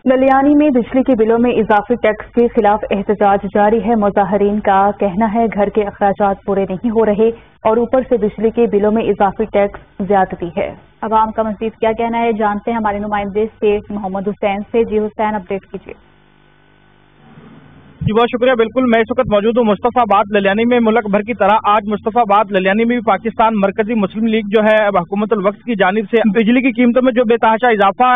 للیانی میں بجلی کے بلوں میں اضافی ٹیکس کے خلاف احتجاج جاری ہے۔ مظاہرین کا کہنا ہے گھر کے اخراجات پورے نہیں ہو رہے اور اوپر سے بجلی کے بلوں میں اضافی ٹیکس زیادتی ہے۔ عوام کا مزید کیا کہنا ہے جانتے ہیں ہمارے نمائندے سے محمد حسین سے۔ جی حسین، اپڈیٹ کیجیے۔ جی بہت شکریہ۔ بالکل، میں اس وقت موجود ہوں مصطفیٰ آباد للیانی میں۔ ملک بھر کی طرح آج مصطفیٰ آباد للیانی میں بھی پاکستان مرکزی مسلم لیگ جو ہے حکومت الوقت کی جانب سے بجلی کی قیمتوں میں جو بے تحاشا اضافہ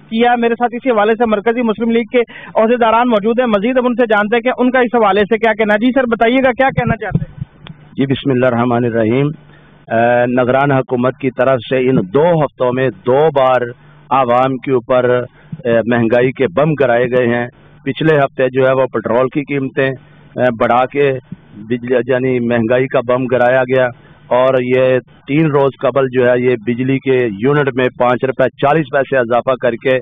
کیا ہے، میرے ساتھ اسی حوالے سے مرکزی مسلم لیگ کے عہدیداران موجود ہیں۔ مزید اب ان سے جانتے ہیں کہ ان کا اس حوالے سے کیا کہنا ہے۔ جی سر، بتائیے گا کیا کہنا چاہتے ہیں؟ جی بسم اللہ الرحمن الرحیم۔ نگران حکومت کی طرف سے ان 2 ہفتوں میں 2 بار عوام کے اوپر مہنگائی کے بم گرائے گئے ہیں۔ پچھلے ہفتے جو ہے وہ پٹرول کی قیمتیں بڑھا کے بجلی یعنی مہنگائی کا بم گرایا گیا، اور یہ 3 روز قبل جو ہے یہ بجلی کے یونٹ میں 5 روپے 40 پیسے اضافہ کر کے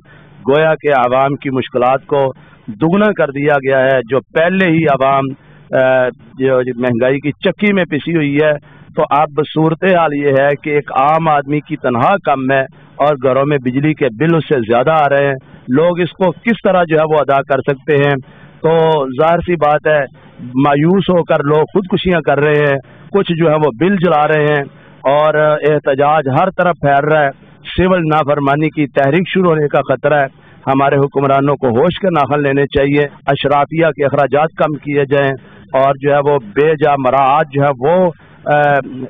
گویا کہ عوام کی مشکلات کو دگنا کر دیا گیا ہے۔ جو پہلے ہی عوام جو مہنگائی کی چکی میں پسی ہوئی ہے، تو اب صورتحال یہ ہے کہ ایک عام آدمی کی تنخواہ کم ہے اور گھروں میں بجلی کے بل اس سے زیادہ آ رہے ہیں۔ لوگ اس کو کس طرح جو ہے وہ ادا کر سکتے ہیں؟ تو ظاہر سی بات ہے مایوس ہو کر لوگ خودکشیاں کر رہے ہیں، کچھ جو ہے وہ بل جلا رہے ہیں، اور احتجاج ہر طرف پھیل رہا ہے۔ سول نافرمانی کی تحریک شروع ہونے کا خطرہ ہے۔ ہمارے حکمرانوں کو ہوش کے ناخن لینے چاہیے، اشرافیہ کے اخراجات کم کیے جائیں، اور جو ہے وہ بے جا مراعات جو ہے وہ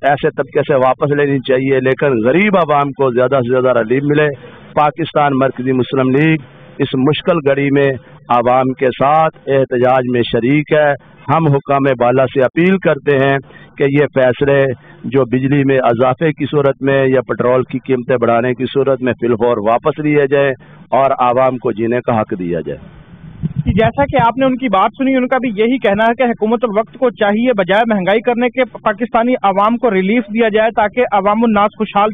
ایسے طبقے سے واپس لینی چاہیے، لیکن غریب عوام کو زیادہ سے زیادہ ریلیف ملے۔ پاکستان مرکزی مسلم لیگ اس مشکل گھڑی میں عوام کے ساتھ احتجاج میں شریک ہے۔ ہم حکام بالا سے اپیل کرتے ہیں کہ یہ فیصلے جو بجلی میں اضافے کی صورت میں یا پٹرول کی قیمتیں بڑھانے کی صورت میں فی الفور واپس لیے جائیں اور عوام کو جینے کا حق دیا جائے۔ جیسا کہ آپ نے ان کی بات سنی، ان کا بھی یہی کہنا ہے کہ حکومت الوقت کو چاہیے بجائے مہنگائی کرنے کے پاکستانی عوام کو ریلیف دیا جائے تاکہ عوام الناس خوشحال